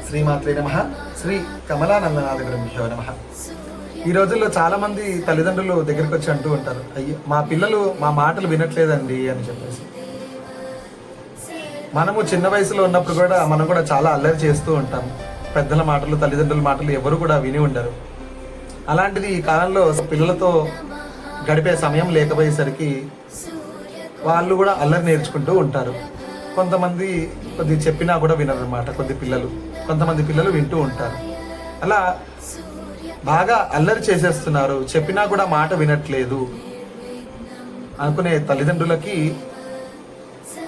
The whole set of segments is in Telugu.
శ్రీమాత్రే నమః. శ్రీ కమలానందనాథ గురుభ్యో నమః. ఈ రోజుల్లో చాలా మంది తల్లిదండ్రులు దగ్గరికి వచ్చి అంటూ ఉంటారు, అయ్యో మా పిల్లలు మా మాటలు వినట్లేదండి అని చెప్పేసి. మనము చిన్న వయసులో ఉన్నప్పుడు కూడా మనం కూడా చాలా అల్లరి చేస్తూ ఉంటాం. పెద్దల మాటలు, తల్లిదండ్రుల మాటలు ఎవరు కూడా విని ఉండరు. అలాంటిది ఈ కాలంలో పిల్లలతో గడిపే సమయం లేకపోయేసరికి వాళ్ళు కూడా అల్లరి నేర్చుకుంటూ ఉంటారు. కొంతమంది కొద్ది చెప్పినా కూడా వినరు అన్నమాట. కొంతమంది పిల్లలు వింటూ ఉంటారు. అలా బాగా అల్లరి చేసేస్తున్నారు, చెప్పినా కూడా మాట వినట్లేదు అనుకునే తల్లిదండ్రులకి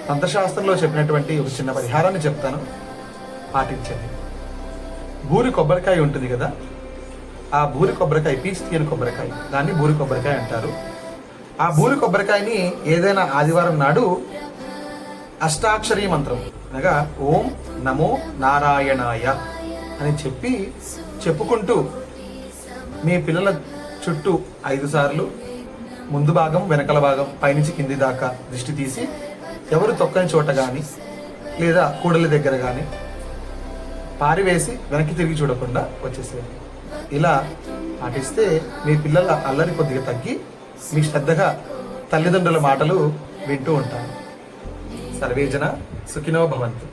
తంత్రశాస్త్రంలో చెప్పినటువంటి ఒక చిన్న పరిహారాన్ని చెప్తాను, పాటించండి. బూరి కొబ్బరికాయ ఉంటుంది కదా, ఆ బూరి కొబ్బరికాయ, పీచు తీయని కొబ్బరికాయ, దాన్ని బూరి కొబ్బరికాయ అంటారు. ఆ బూరి కొబ్బరికాయని ఏదైనా ఆదివారం నాడు అష్టాక్షరీ మంత్రం అనగా ఓం నమో నారాయణాయ అని చెప్పుకుంటూ మీ పిల్లల చుట్టూ 5 సార్లు ముందు భాగం, వెనకల భాగం, పైనుంచి కింది దాకా దృష్టి తీసి ఎవరు తొక్కని చోట కానీ లేదా కూడలి దగ్గర కానీ పారివేసి వెనక్కి తిరిగి చూడకుండా వచ్చేసేయండి. ఇలా పాటిస్తే మీ పిల్లల అల్లరి కొద్దిగా తగ్గి మీ శ్రద్ధగా తల్లిదండ్రుల మాటలు వింటూ ఉంటారు. సర్వేజన సుఖినో భవంతు.